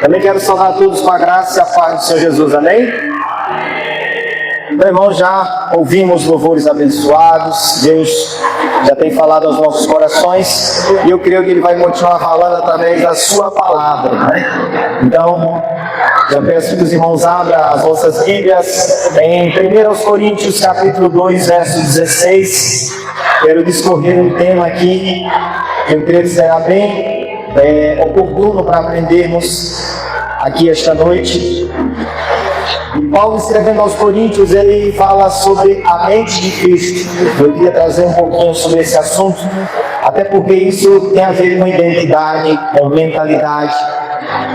Também quero saudar todos com a graça e a paz do Senhor Jesus, amém? Meu irmão, já ouvimos louvores abençoados, Deus já tem falado aos nossos corações e eu creio que Ele vai continuar falando através da Sua palavra, né? Então, já peço que os irmãos abram as vossas Bíblias em 1 Coríntios capítulo 2, verso 16. Quero discorrer um tema aqui que eu creio que será bem oportuno para aprendermos aqui esta noite. E Paulo, escrevendo aos Coríntios, ele fala sobre a mente de Cristo. Eu queria trazer um pouquinho sobre esse assunto, até porque isso tem a ver com identidade, com mentalidade.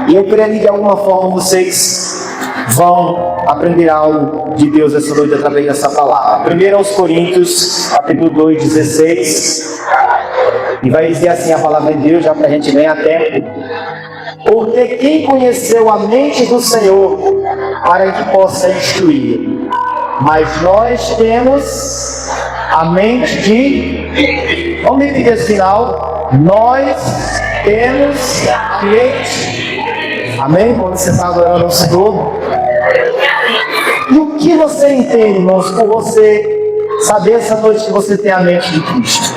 E eu creio que de alguma forma vocês vão aprender algo de Deus essa noite através dessa palavra. 1 Coríntios, capítulo 2, 16. E vai dizer assim a palavra de Deus, já para a gente ganhar tempo. Porque quem conheceu a mente do Senhor para que possa instruir? Mas nós temos a mente de... Vamos repetir esse final. Nós temos a mente... Amém? Quando você está adorando ao Senhor. E o que você entende, irmãos, por você saber essa noite que você tem a mente de Cristo?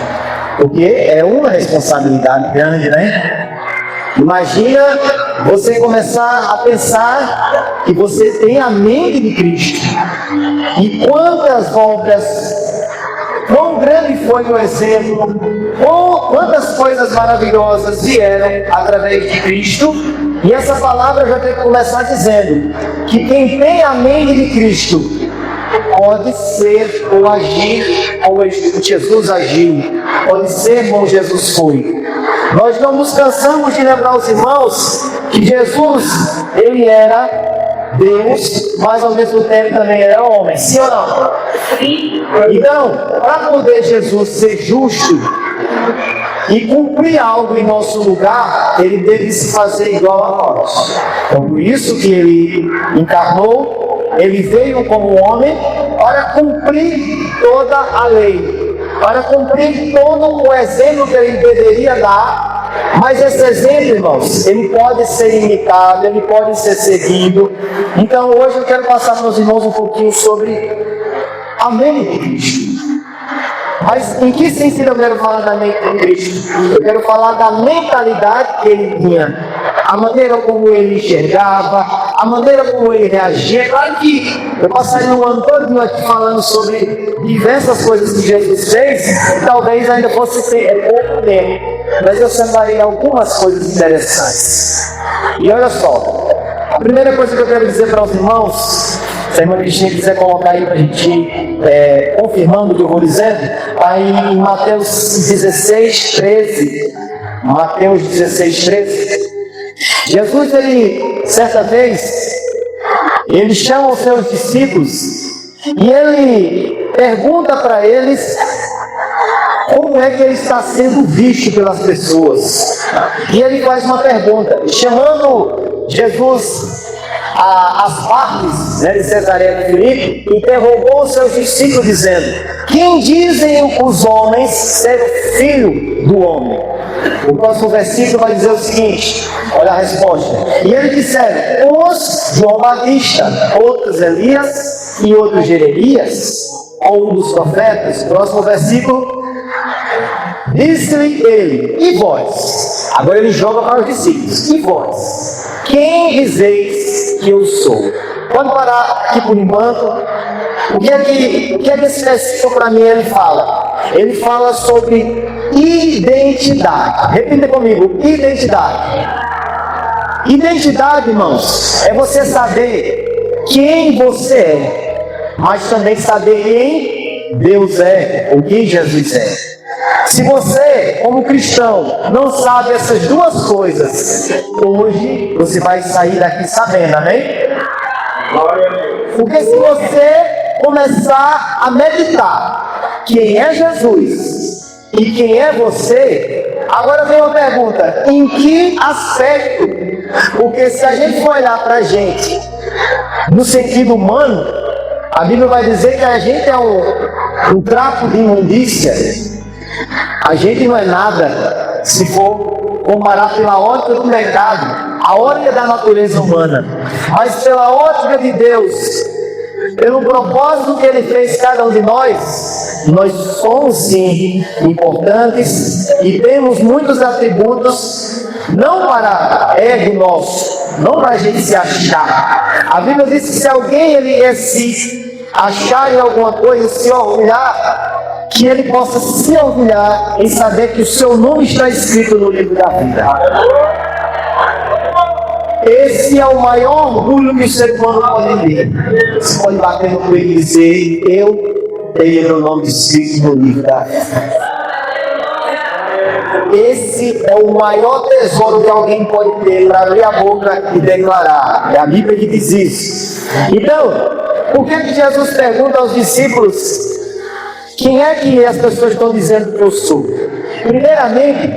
Porque é uma responsabilidade grande, né? Imagina você começar a pensar que você tem a mente de Cristo. E quantas obras, quão grande foi o exemplo, quantas coisas maravilhosas vieram através de Cristo. E essa palavra já tem que começar dizendo que quem tem a mente de Cristo pode ser ou agir como Jesus agiu, pode ser como Jesus foi. Nós não nos cansamos de lembrar os irmãos que Jesus, ele era Deus, mas ao mesmo tempo também era homem, sim ou não? Então, para poder Jesus ser justo e cumprir algo em nosso lugar, ele deve se fazer igual a nós. Então, por isso que ele encarnou, ele veio como homem para cumprir toda a lei, para cumprir todo o exemplo que ele deveria dar. Mas esse exemplo, irmãos, ele pode ser imitado, ele pode ser seguido. Então hoje eu quero passar para os irmãos um pouquinho sobre a mente de Cristo. Mas em que sentido eu quero falar da mente de Cristo? Eu quero falar da mentalidade que ele tinha, a maneira como ele enxergava, a maneira como ele reagia. Claro que eu passaria um ano todo aqui falando sobre diversas coisas que Jesus fez, e talvez ainda fosse ter pouco tempo, mas eu separei algumas coisas interessantes. E olha só, a primeira coisa que eu quero dizer para os irmãos, se a irmã Cristina quiser colocar aí para a gente ir confirmando o que eu vou dizendo, aí em Mateus 16, 13. Mateus 16, 13. Jesus, ele, certa vez, ele chama os seus discípulos e ele pergunta para eles como é que ele está sendo visto pelas pessoas. E ele faz uma pergunta, chamando Jesus às partes, né, de Cesareia de Filipe, interrogou os seus discípulos dizendo: quem dizem os homens ser o filho do homem? O próximo versículo vai dizer o seguinte, olha a resposta. E eles disseram: uns João Batista, outros Elias e outros Jeremias, ou um dos profetas. Próximo versículo. Disse-lhe ele: e vós? Agora ele joga para os discípulos: e vós? Quem dizeis que eu sou? Pode parar aqui por enquanto. O que é que esse versículo para mim ele fala? Ele fala sobre identidade. Repita comigo: identidade. Identidade, irmãos, é você saber quem você é, mas também saber quem Deus é, ou quem Jesus é. Se você, como cristão, não sabe essas duas coisas, hoje você vai sair daqui sabendo, amém? Porque se você começar a meditar quem é Jesus e quem é você, agora vem uma pergunta: em que aspecto? Porque se a gente for olhar para a gente no sentido humano, a Bíblia vai dizer que a gente é um trapo de imundícia. A gente não é nada se for comparar pela ótica do mercado. a ótica da natureza humana, mas pela ótica de Deus, pelo propósito que Ele fez cada um de nós somos sim importantes e temos muitos atributos, não para ego nosso, não para a gente se achar. A Bíblia diz que se alguém ele ia se achar em alguma coisa, se orgulhar, que ele possa se orgulhar em saber que o seu nome está escrito no livro da vida. Esse é o maior orgulho que o ser humano pode ter. Você pode bater no peito e dizer: eu tenho meu nome escrito no livro da vida. Esse é o maior tesouro que alguém pode ter para abrir a boca e declarar. É a Bíblia que diz isso. Então, por que Jesus pergunta aos discípulos: quem é que as pessoas estão dizendo que eu sou? Primeiramente,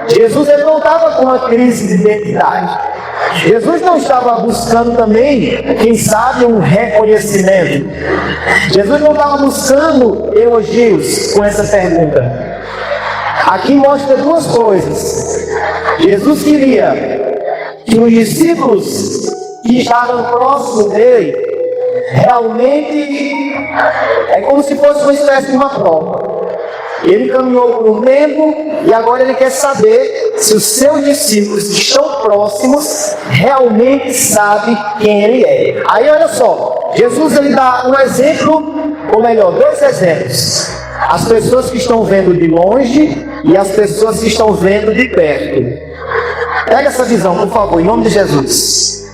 Jesus ele não estava com uma crise de identidade. Jesus não estava buscando também, quem sabe, um reconhecimento. Jesus não estava buscando elogios com essa pergunta. Aqui mostra duas coisas. Jesus queria que os discípulos que estavam próximos dele realmente é como se fosse uma espécie de uma prova. Ele caminhou por um tempo e agora ele quer saber se os seus discípulos que estão próximos realmente sabem quem ele é. Aí olha só, Jesus ele dá um exemplo, ou melhor, dois exemplos. As pessoas que estão vendo de longe e as pessoas que estão vendo de perto. Pega essa visão, por favor, em nome de Jesus.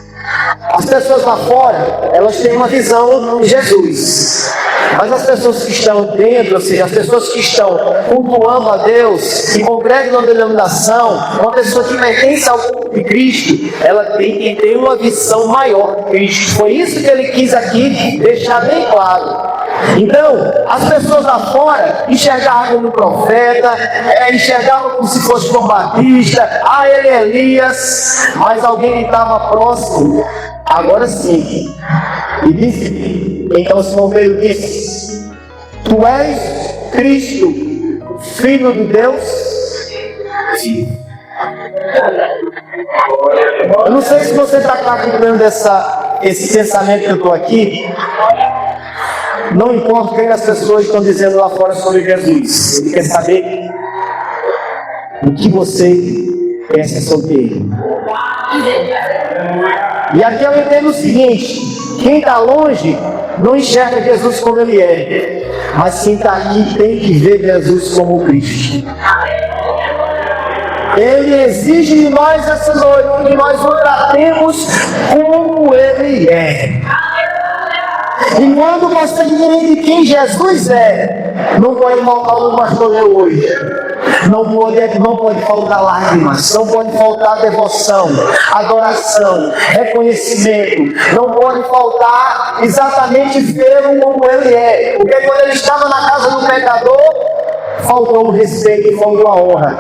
As pessoas lá fora, elas têm uma visão de Jesus. Mas as pessoas que estão dentro, ou seja, as pessoas que estão cultuando a Deus, que congregam na denominação, uma pessoa que pertence ao corpo de Cristo, ela tem que ter uma visão maior de Cristo. Foi isso que ele quis aqui deixar bem claro. Então, as pessoas lá fora enxergavam no profeta, enxergavam como se fosse João Batista, ele é Elias, mas alguém que estava próximo, agora sim, e disse, então Simão Pedro disse: tu és Cristo, Filho de Deus? Sim. Eu não sei se você está captando esse pensamento que eu estou aqui. Não importa o que as pessoas estão dizendo lá fora sobre Jesus. Ele quer saber o que você pensa sobre ele. E aqui eu entendo o seguinte: quem está longe não enxerga Jesus como ele é, mas quem está aqui tem que ver Jesus como Cristo. Ele exige de nós essa noite que nós o tratemos como ele é. E quando você entende quem Jesus é, não pode faltar o pastor leu hoje. Não pode faltar lágrimas, não pode faltar devoção, adoração, reconhecimento, não pode faltar exatamente vê-lo como ele é. Porque quando ele estava na casa do pecador, faltou o respeito e faltou a honra.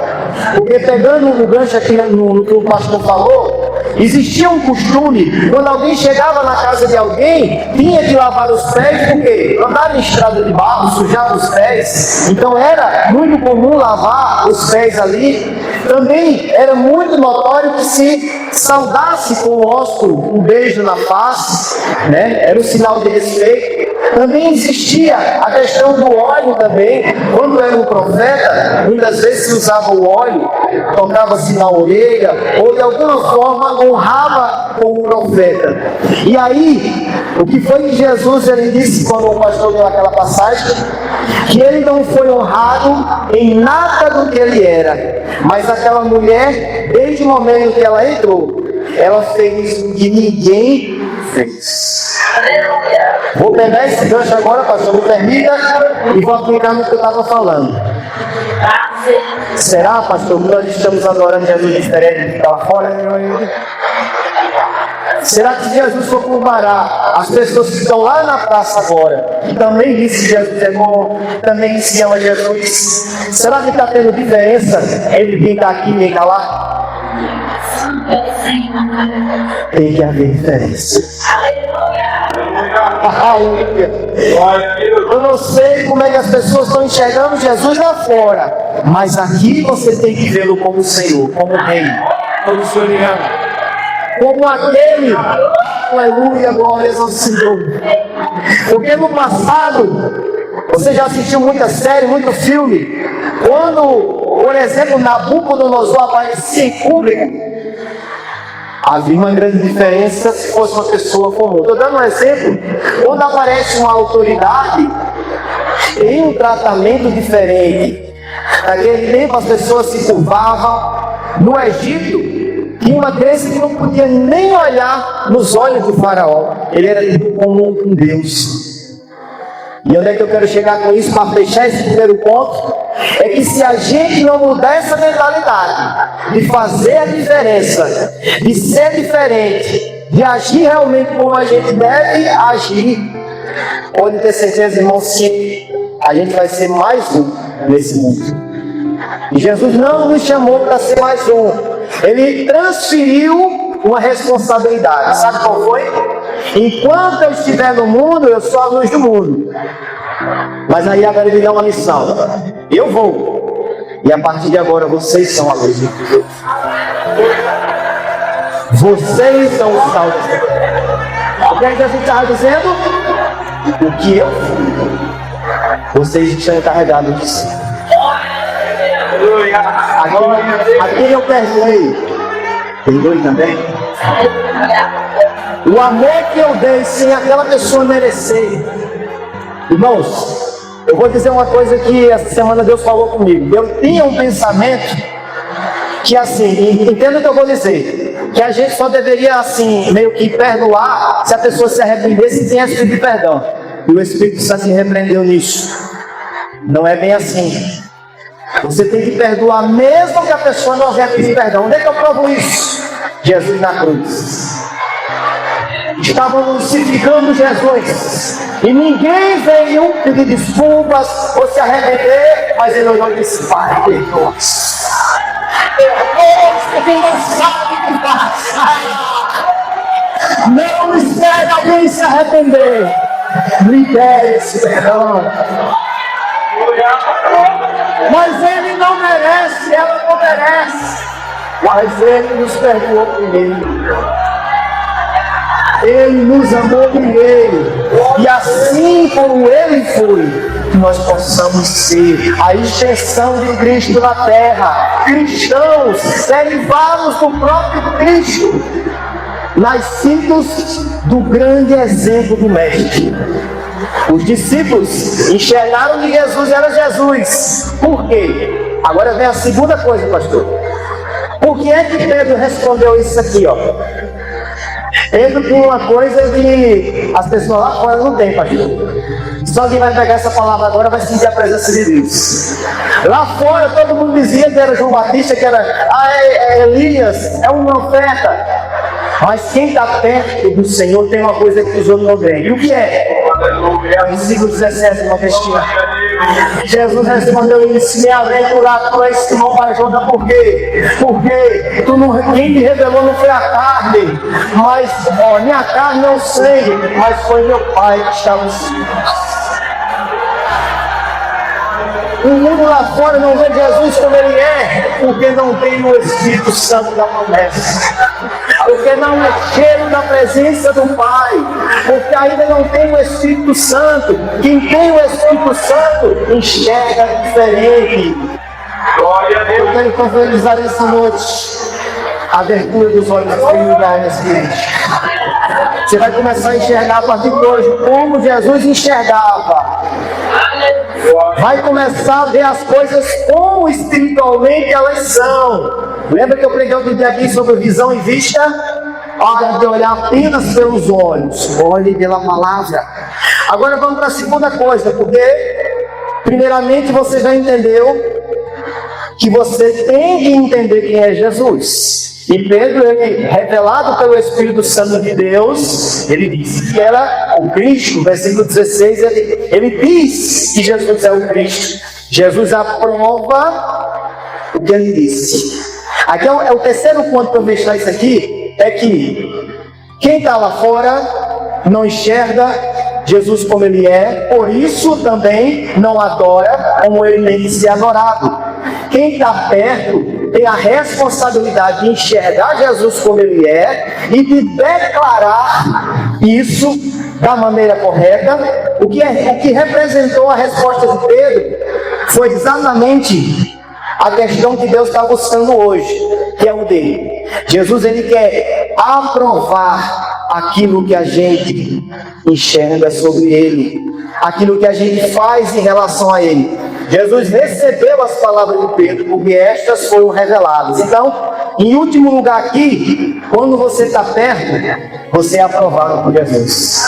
Porque pegando o gancho aqui no que o pastor falou, existia um costume, quando alguém chegava na casa de alguém, tinha que lavar os pés, porque andava em estrada de barro, sujava os pés. Então era muito comum lavar os pés ali. Também era muito notório que se saudasse com o rosto, um beijo na face, né? Era um sinal de respeito. Também existia a questão do óleo também. Quando era um profeta, muitas vezes se usava o óleo, tocava-se na orelha, ou de alguma forma honrava com o profeta. E aí, o que foi que Jesus ele disse quando o pastor deu aquela passagem? Que ele não foi honrado em nada do que ele era. Mas aquela mulher, desde o momento que ela entrou, ela fez o que ninguém fez. Vou pegar esse gancho agora, pastor, me permita, e vou aplicar no que eu estava falando. Será, pastor, que nós estamos adorando Jesus diferente do que está lá fora? Será que Jesus for comparar as pessoas que estão lá na praça agora, que também dizem que Jesus é bom, também se ama Jesus, será que está tendo diferença entre quem está aqui e quem está lá? Tem que haver diferença. Eu não sei como é que as pessoas estão enxergando Jesus lá fora, mas aqui você tem que vê-lo como Senhor, como Rei, como Senhor. como aquele. Aleluia, glórias ao Senhor. Porque no passado, você já assistiu muita série, muito filme. Quando, por exemplo, Nabucodonosor aparecia em público, havia uma grande diferença se fosse uma pessoa comum. Estou dando um exemplo. Quando aparece uma autoridade, tem um tratamento diferente. Naquele tempo as pessoas se curvavam. No Egito, tinha uma criança que não podia nem olhar nos olhos do faraó. Ele era tido como um Deus. E onde é que eu quero chegar com isso para fechar esse primeiro ponto? É que se a gente não mudar essa mentalidade de fazer a diferença, de ser diferente, de agir realmente como a gente deve agir, pode ter certeza, irmãos, que a gente vai ser mais um nesse mundo. E Jesus não nos chamou para ser mais um. Ele transferiu uma responsabilidade. Sabe qual foi? Enquanto eu estiver no mundo, eu sou a luz do mundo. Mas aí agora ele dá uma missão. Eu vou. E a partir de agora vocês são a luz do mundo. Vocês são os sal. O que Jesus estava dizendo? O que eu fui, vocês estão encarregados de si. Aqui eu perdoei. Perdoe também? O amor que eu dei sem aquela pessoa merecer. Irmãos, eu vou dizer uma coisa que essa semana Deus falou comigo. Eu tinha um pensamento que assim, entenda o que eu vou dizer, que a gente só deveria assim, meio que perdoar se a pessoa se arrependesse e tem esse tipo de perdão. E o Espírito Santo se repreendeu nisso. Não é bem assim. Você tem que perdoar mesmo que a pessoa não venha pedir perdão. Onde é que eu provo isso? Jesus na cruz. Estavam crucificando Jesus. E ninguém veio pedir desculpas ou se arrepender, mas ele olhou e disse: Pai, perdoa. Porque não sabe o que faz. Não espere alguém se arrepender. Libere esse perdão. Mas ele não merece, ela não merece. Mas ele nos perdoou primeiro. Ele nos amou primeiro. E assim como ele foi, que nós possamos ser a extensão de Cristo na terra. Cristãos, derivados do próprio Cristo, nascidos do grande exemplo do Mestre. Os discípulos enxergaram que Jesus era Jesus. Por quê? Agora vem a segunda coisa, pastor. Por que é que Pedro respondeu isso aqui, ó? Pedro tem uma coisa que as pessoas lá fora não têm, pastor. Só quem vai pegar essa palavra agora vai sentir a presença de Deus. Lá fora todo mundo dizia que era João Batista, que era Elias, é um profeta. Mas quem está perto do Senhor tem uma coisa que os outros não veem. E o que é? Versículo 17, uma questão. Jesus respondeu e disse: Bem-aventurado tu és Simão Barjona, por quê? Porque quem te revelou não foi a carne, mas nem a carne nem o sangue, mas foi meu Pai que está nos céus. O mundo lá fora não vê Jesus como ele é, porque não tem o Espírito Santo da promessa, porque não é cheio da presença do Pai, porque ainda não tem o Espírito Santo. Quem tem o Espírito Santo enxerga diferente. Eu quero profetizar essa noite a abertura dos olhos espirituais nesse ambiente. Você vai começar a enxergar a partir de hoje como Jesus enxergava. Vai começar a ver as coisas como espiritualmente elas são. Lembra que eu preguei outro dia aqui sobre visão e vista? Hora de olhar apenas pelos olhos, olhe pela palavra. Agora vamos para a segunda coisa, porque primeiramente você já entendeu que você tem que entender quem é Jesus. E Pedro, ele, revelado pelo Espírito Santo de Deus, ele disse que era o Cristo. Versículo 16, ele diz que Jesus é o Cristo. Jesus aprova o que ele disse. Aqui é o terceiro ponto para eu fechar isso aqui, é que quem está lá fora não enxerga Jesus como ele é, por isso também não adora como ele tem que ser adorado. Quem está perto tem a responsabilidade de enxergar Jesus como Ele é e de declarar isso da maneira correta. O que representou a resposta de Pedro foi exatamente a questão que Deus está buscando hoje, que é o dele. Jesus, Ele quer aprovar aquilo que a gente enxerga sobre Ele, aquilo que a gente faz em relação a Ele. Jesus recebeu as palavras de Pedro, porque estas foram reveladas. Então, em último lugar aqui, quando você está perto, você é aprovado por Jesus.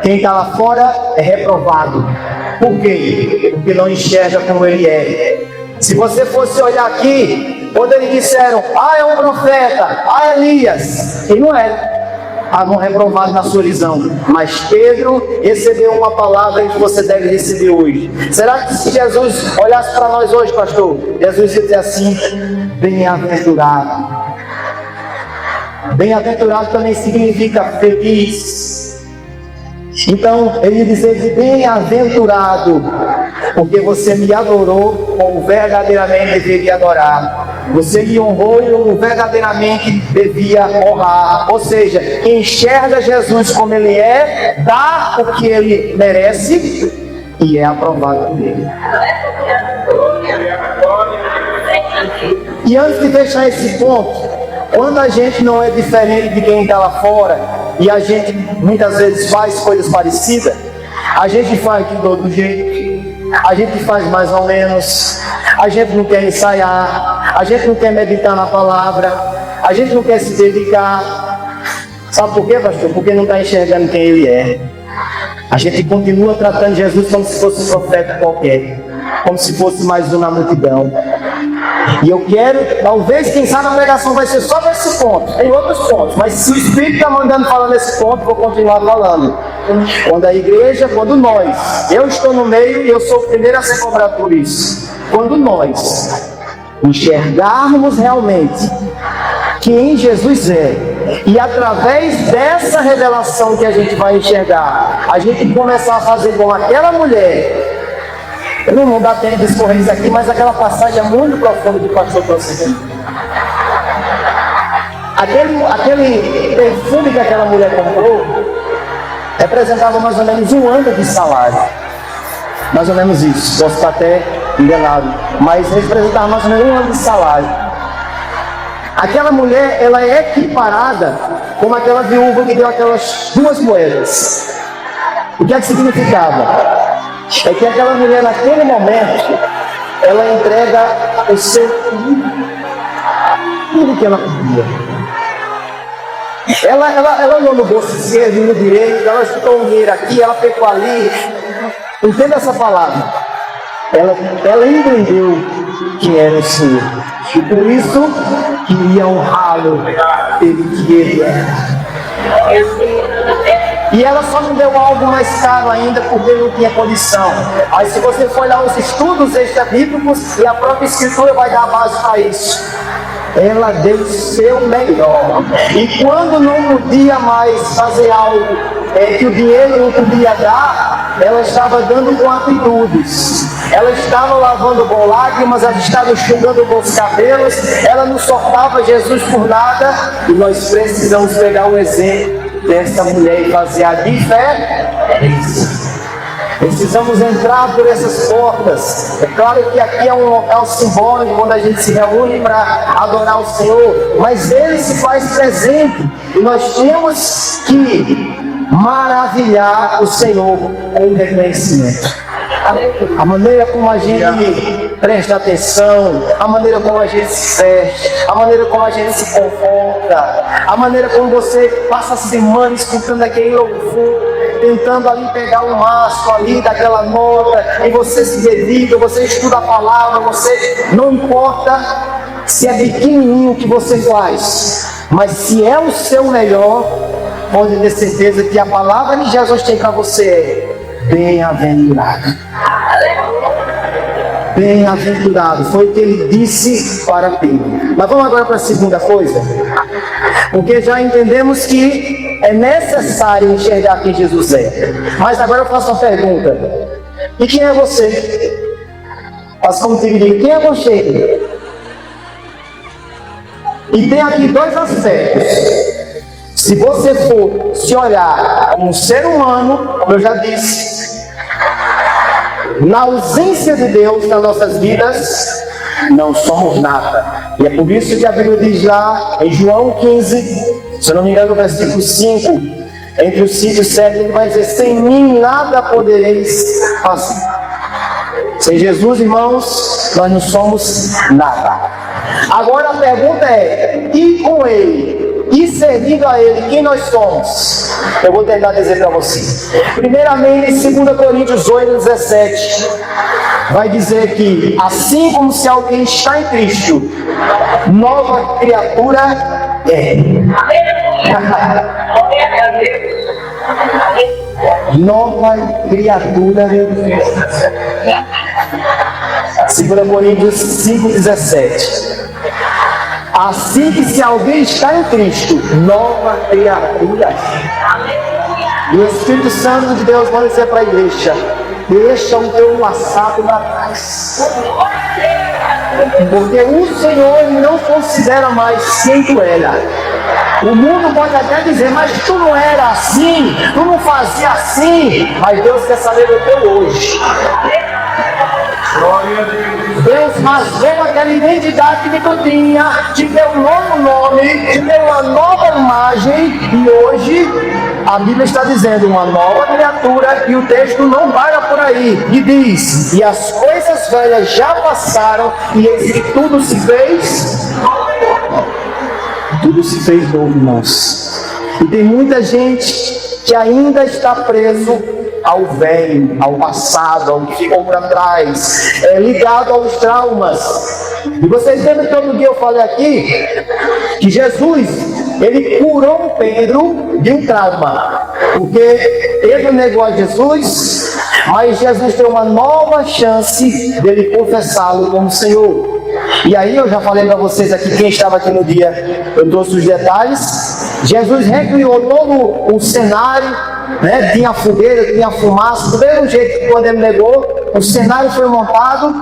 Quem está lá fora é reprovado. Por quê? Porque não enxerga como Ele é. Se você fosse olhar aqui, quando eles disseram, é um profeta, Elias, e não era. Estavam reprovados na sua visão. Mas Pedro recebeu uma palavra que você deve receber hoje. Será que se Jesus olhasse para nós hoje, pastor, Jesus ia dizer assim: bem-aventurado. Bem-aventurado também significa feliz. Então, ele dizer bem-aventurado, porque você me adorou como verdadeiramente deveria adorar. Você me honrou e eu verdadeiramente devia honrar. Ou seja, quem enxerga Jesus como Ele é, dá o que Ele merece e é aprovado por Ele. E antes de fechar esse ponto, quando a gente não é diferente de quem está lá fora e a gente muitas vezes faz coisas parecidas, a gente faz de todo jeito, a gente faz mais ou menos, a gente não quer ensaiar, a gente não quer meditar na palavra, a gente não quer se dedicar. Sabe por quê, pastor? Porque não está enxergando quem Ele é. A gente continua tratando Jesus como se fosse um profeta qualquer, como se fosse mais um na multidão. E eu quero, talvez, quem sabe a pregação vai ser só nesse ponto, tem outros pontos, mas se o Espírito está mandando falar nesse ponto, vou continuar falando. Quando a igreja, quando nós, eu estou no meio e eu sou o primeiro a ser cobrado por isso. Quando nós enxergarmos realmente quem Jesus é, e através dessa revelação que a gente vai enxergar, a gente começar a fazer como aquela mulher. Eu não vou dar tempo de escorrer isso aqui, mas aquela passagem é muito profunda que o pastor trouxe aqui. Aquele perfume que aquela mulher comprou representava mais ou menos 1 ano de salário. Mais ou menos isso. Posso estar até enganado. Mas representava mais ou menos 1 ano de salário. Aquela mulher, ela é equiparada como aquela viúva que deu aquelas 2 moedas. O que é que significava? É que aquela mulher, naquele momento, ela entrega o seu tudo que ela podia. Ela olhou no bolso esquerdo e no direito, ela juntou um dinheiro aqui, ela pegou ali. Entenda essa palavra. Ela entendeu que era o Senhor. E por isso, queria honrá-lo pelo que Ele era. E ela só não deu algo mais caro ainda porque não tinha condição. Aí se você for olhar os estudos extra-bíblicos, e a própria Escritura vai dar base para isso. Ela deu o seu melhor. E quando não podia mais fazer algo que o dinheiro não podia dar, ela estava dando com atitudes. Ela estava lavando com lágrimas, ela estava enxugando com os cabelos, ela não soltava Jesus por nada. E nós precisamos pegar o exemplo dessa mulher e fazer a diferença. Precisamos entrar por essas portas. É claro que aqui é um local simbólico, quando a gente se reúne para adorar o Senhor, mas Ele se faz presente e nós temos que maravilhar o Senhor com o reconhecimento. A maneira como a gente presta atenção, a maneira como a gente se veste, a maneira como a gente se comporta, a maneira como você passa a semana escutando aquele louvor, tentando ali pegar o máximo ali daquela nota, e você se dedica, você estuda a palavra, você não importa se é pequenininho o que você faz, mas se é o seu melhor, pode ter certeza que a palavra que Jesus tem para você é bem-aventurado. Bem-aventurado, foi o que ele disse para Pedro. Mas vamos agora para a segunda coisa, porque já entendemos que é necessário enxergar quem Jesus é. Mas agora eu faço uma pergunta: e quem é você? Faça como te digo, quem é você? E tem aqui dois aspectos. Se você for se olhar como um ser humano, como eu já disse, na ausência de Deus nas nossas vidas, não somos nada. E é por isso que a Bíblia diz lá em João 15, se eu não me engano, no versículo 5, entre os 5 e 7, ele vai dizer: sem mim nada podereis fazer. Sem Jesus, irmãos, nós não somos nada. Agora a pergunta é: e com Ele? E servindo a Ele, quem nós somos? Eu vou tentar dizer para você. Primeiramente, em 2 Coríntios 8, 17, vai dizer que assim como se alguém está em Cristo, nova criatura é. Nova criatura é. 2 Coríntios 5, 17. Assim que se alguém está em Cristo, nova criatura. E o Espírito Santo de Deus vai dizer para a igreja: deixa o teu passado para trás. Porque o Senhor não considera mais quem tu era. O mundo pode até dizer: mas tu não era assim, tu não fazia assim. Mas Deus quer saber do teu hoje. Deus rasgou aquela identidade que tu tinha, te deu um novo nome, te deu uma nova imagem, e hoje a Bíblia está dizendo uma nova criatura, e o texto não para por aí, e diz: e as coisas velhas já passaram, e eis que tudo se fez novo, irmãos. E tem muita gente que ainda está preso ao velho, ao passado, ao que ficou para trás, ligado aos traumas. E vocês lembram que todo dia eu falei aqui que Jesus, ele curou Pedro de um trauma, porque Pedro negou a Jesus, mas Jesus deu uma nova chance dele confessá-lo como Senhor. E aí eu já falei para vocês aqui, quem estava aqui no dia, eu trouxe os detalhes. Jesus recriou todo o cenário, né? Tinha fogueira, tinha fumaça, do mesmo jeito que quando ele negou, o cenário foi montado.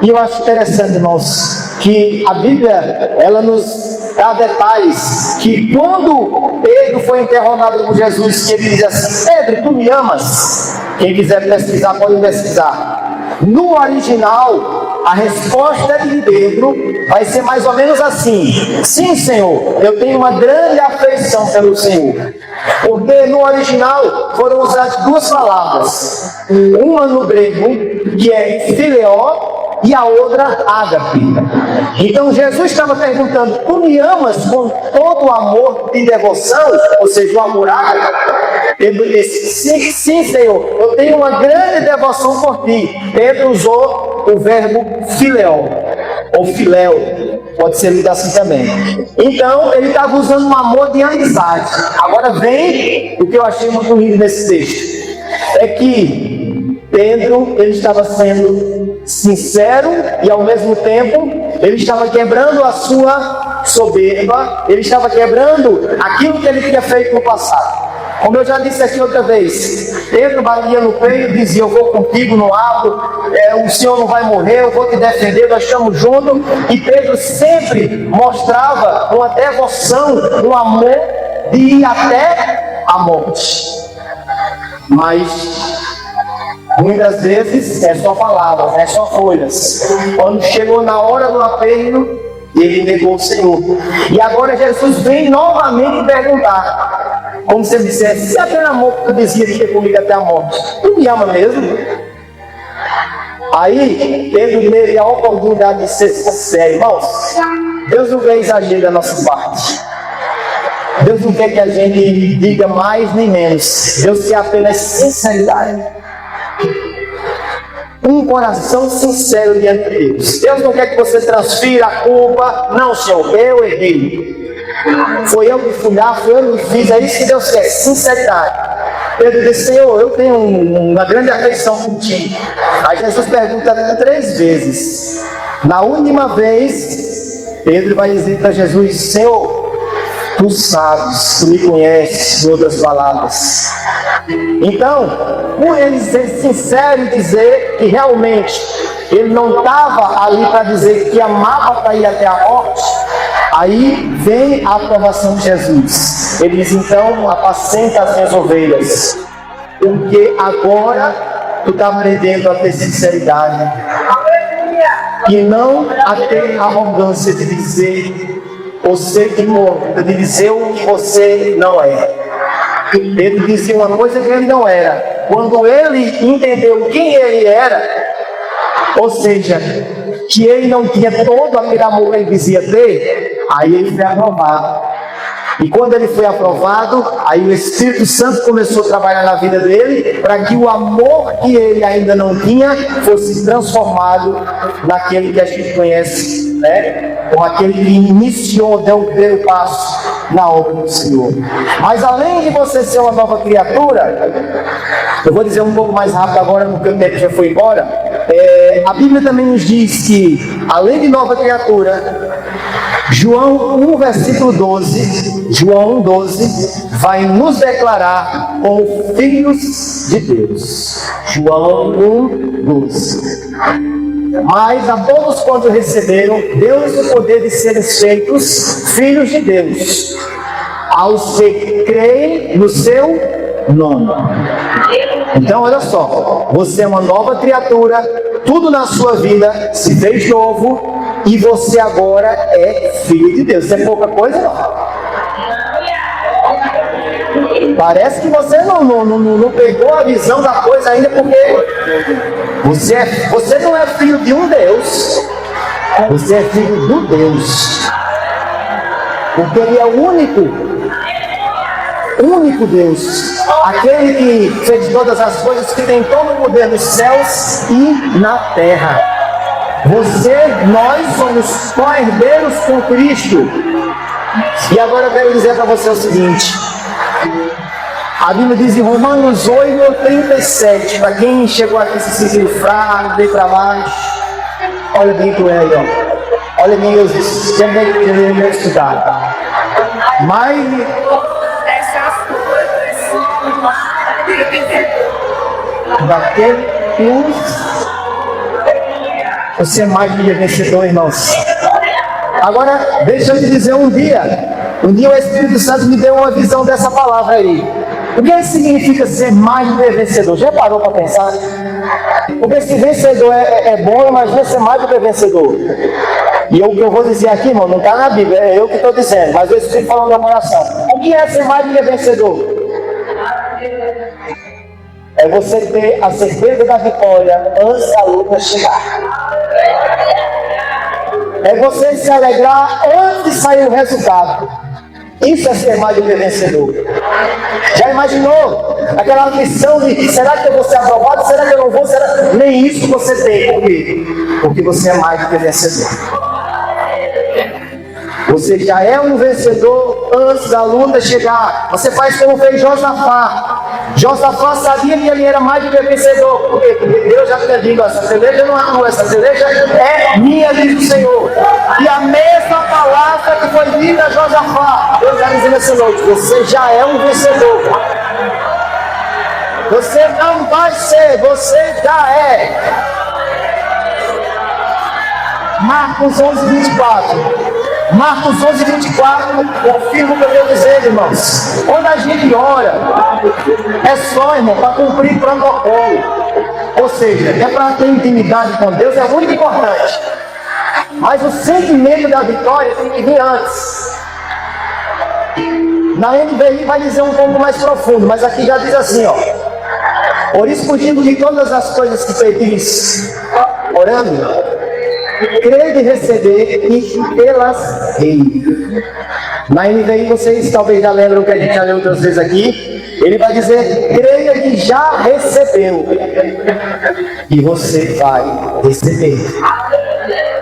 E eu acho interessante, irmãos, que a Bíblia, ela nos dá detalhes, que quando Pedro foi interrogado por Jesus, que ele diz assim: Pedro, tu me amas? Quem quiser pesquisar, pode pesquisar. No original, a resposta de Pedro vai ser mais ou menos assim: sim, Senhor, eu tenho uma grande afeição pelo Senhor. Porque no original foram usadas duas palavras, uma no grego, que é fileó, e a outra ágape. Então Jesus estava perguntando: tu me amas com todo o amor e devoção? Ou seja, o amor ágape. Pedro disse: sim, Senhor, eu tenho uma grande devoção por ti. Pedro usou o verbo fileó, ou filéu, pode ser lido assim também. Então, ele estava usando um amor de amizade. Agora vem o que eu achei muito lindo nesse texto. É que Pedro, ele estava sendo sincero e ao mesmo tempo, ele estava quebrando a sua soberba, ele estava quebrando aquilo que ele tinha feito no passado. Como eu já disse aqui outra vez, Pedro batia no peito e dizia: eu vou contigo, não abro, o Senhor não vai morrer, eu vou te defender, nós estamos juntos. E Pedro sempre mostrava uma devoção, um amor de ir até a morte. Mas muitas vezes é só palavras, é só folhas. Quando chegou na hora do aperto, ele negou o Senhor. E agora Jesus vem novamente perguntar, como se ele dissesse: se aquele amor que tu dizia de ter comigo até a morte, tu me ama mesmo? Aí Pedro teve a oportunidade de ser sincero. Irmãos, Deus não quer exagero da nossa parte. Deus não quer que a gente diga mais nem menos. Deus quer apenas sinceridade. Um coração sincero diante de Deus. Deus não quer que você transfira a culpa. Não, Senhor, eu errei. Foi eu que fui lá, foi eu que fiz. É isso que Deus quer, sinceridade. Pedro disse: Senhor, eu tenho uma grande afeição por ti. Aí Jesus pergunta 3 vezes. Na última vez, Pedro vai dizer para Jesus: Senhor, tu sabes, tu me conheces, em outras palavras. Então, por ele ser sincero e dizer que realmente ele não estava ali para dizer que amava para ir até a morte, Aí vem a aprovação de Jesus. Ele diz, então, apacenta as minhas ovelhas, porque agora tu está aprendendo a ter sinceridade e não a ter arrogância de dizer de dizer o que você não é. Ele dizia uma coisa que ele não era. Quando ele entendeu quem ele era, ou seja, que ele não tinha todo aquele amor que ele dizia ter, aí ele foi aprovado. E quando ele foi aprovado, aí o Espírito Santo começou a trabalhar na vida dele, para que o amor que ele ainda não tinha fosse transformado naquele que a gente conhece, né? Como aquele que iniciou, deu o primeiro passo na obra do Senhor. Mas além de você ser uma nova criatura, eu vou dizer um pouco mais rápido agora, porque o tempo já foi embora. A Bíblia também nos diz que, além de nova criatura, João 1, versículo 12, João 1,12, vai nos declarar como filhos de Deus. João 1,12. Mas a todos quanto receberam, deu-lhes o poder de serem feitos filhos de Deus, aos que creem no seu nome. Então, olha só, você é uma nova criatura, tudo na sua vida se fez novo, e você agora é filho de Deus. Isso é pouca coisa, não? Parece que você não pegou a visão da coisa ainda, porque você não é filho de um Deus, você é filho do Deus, porque Ele é o único Deus, aquele que fez todas as coisas, que tem todo o poder nos céus e na terra. Nós somos co-herdeiros com Cristo. E agora eu quero dizer para você o seguinte: a Bíblia diz em Romanos 8:37, para quem chegou aqui se sentindo fraco, veio para baixo, olha bem para ele, ó. Olha bem, eu quero estudar. Mas você é mais que vencedor, irmãos. Agora, deixa eu te dizer, um dia o Espírito Santo me deu uma visão dessa palavra aí. O que significa ser mais do que vencedor? Já parou para pensar? Porque se vencedor é bom, imagina ser mais do que vencedor. E o que eu vou dizer aqui, irmão, não está na Bíblia, é eu que estou dizendo, mas eu estou falando da oração. O que é ser mais do que vencedor? É você ter a certeza da vitória antes da luta chegar. É você se alegrar antes de sair o resultado. Isso é ser mais do que vencedor. Já imaginou aquela missão de será que eu vou ser aprovado? Será que eu não vou? Nem isso você tem. Por quê? Porque você é mais do que vencedor. Você já é um vencedor antes da luta chegar. Você faz como fez Josafá. Josafá sabia que ele era mais do que vencedor. Por quê? Porque Deus já tinha dito: essa peleja não é tua, essa peleja é minha, diz o Senhor. E a mesma palavra que foi dita a Josafá, Deus já dizendo essa noite: você já é um vencedor. Você não vai ser, você já é. Marcos 11:24. Marcos 11:24 confirma o que eu quero dizer, irmãos. Quando a gente ora, é só, irmão, para cumprir protocolo. Ou seja, é para ter intimidade com Deus, é muito importante. Mas o sentimento da vitória tem que vir antes. Na NVI vai dizer um pouco mais profundo, mas aqui já diz assim, ó: por isso, fugindo de todas as coisas que pedis, orando, crer de receber e pelas rei. Na NVI vocês talvez já lembram que a gente já leu outras vezes aqui. Ele vai dizer: creia que já recebeu e você vai receber.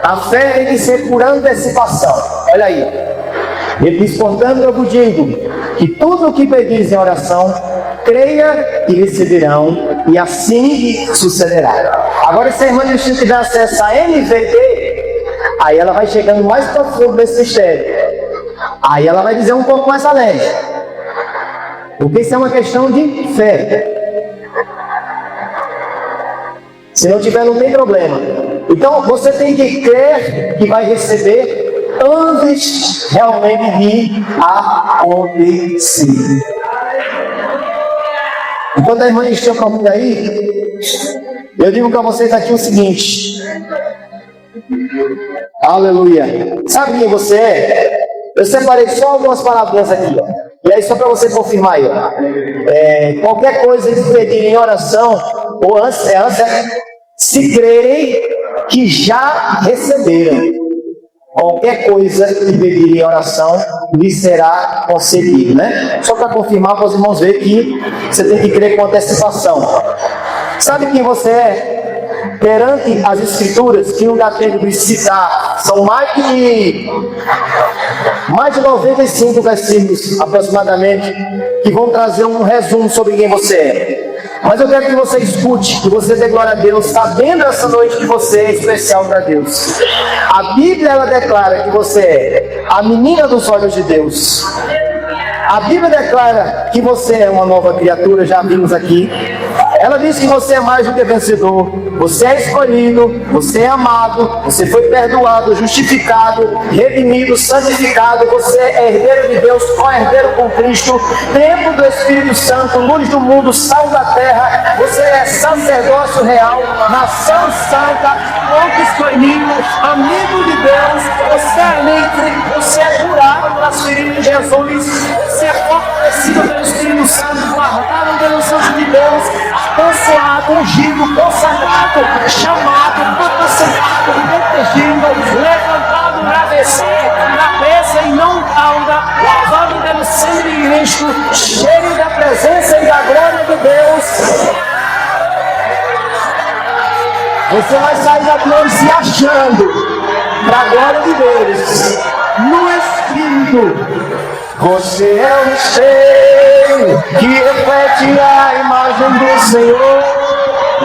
A fé tem que ser por antecipação. Olha aí. Ele diz: portanto eu vos digo que tudo o que pedis em oração, creia e receberão, e assim sucederá. Agora, se a irmã Cristina tiver acesso a NVT, aí ela vai chegando mais profundo nesse mistério. Aí ela vai dizer um pouco mais além. Porque isso é uma questão de fé. Se não tiver, não tem problema. Então, você tem que crer que vai receber, antes realmente de acontecer. Enquanto a irmã está pronto aí, eu digo para vocês aqui o seguinte. Aleluia. Sabe quem você é? Eu separei só algumas palavrinhas aqui, ó. E aí só para você confirmar aí, ó. Qualquer coisa que pedirem em oração, ou antes, se crerem que já receberam. Qualquer coisa que pedirem em oração lhe será concedido, né? Só para confirmar para os irmãos verem que você tem que crer com antecipação. Sabe quem você é? Perante as Escrituras, que não dá tempo de citar, são mais de 95 versículos aproximadamente, que vão trazer um resumo sobre quem você é. Mas eu quero que você escute, que você dê glória a Deus, sabendo essa noite que você é especial para Deus. A Bíblia, ela declara que você é a menina dos olhos de Deus. A Bíblia declara que você é uma nova criatura, já vimos aqui. Ela diz que você é mais do que vencedor, você é escolhido, você é amado, você foi perdoado, justificado, redimido, santificado, você é herdeiro de Deus, co-herdeiro com Cristo, templo do Espírito Santo, luz do mundo, sal da terra, você é sacerdócio real, nação santa, povo escolhido, amigo de Deus, você é livre, você é curado pelas feridas de Jesus, você é fortalecido pelo Espírito Santo, guardado pelo Santo de Deus, abençoado, ungido, consagrado, chamado, capacitado, protegido, levantado para vencer, cabeça e não cauda, lavado pelo sangue de Cristo, cheio da presença e da glória de Deus. Você vai sair daqui hoje se achando para a glória de Deus, no Espírito. Você é um espelho que reflete a imagem do Senhor.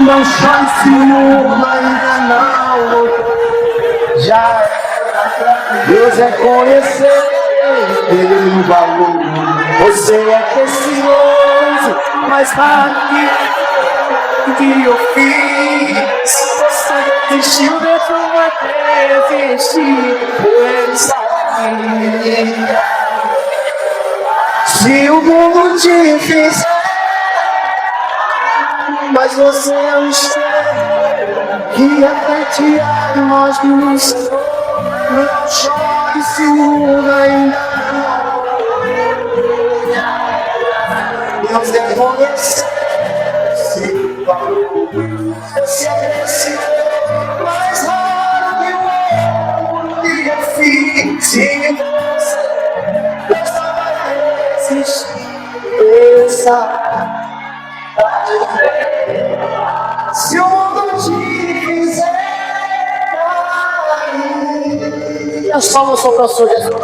Não chore ciúme, ainda não. Já Deus é conhecer ele no valor. Você é precioso, mas para que eu fiz. Você desistiu dentro, vai desistir. Ele está aqui. Se o mundo te fizer, mas você é um espelho que reflete a imagem do Senhor. Não chore se o mundo ainda não. Deus reconhece seu valor. Você é precioso, mais raro que o ouro que eu fiz. Se você se o mundo te fizer cair, as palmas são para o Senhor Jesus.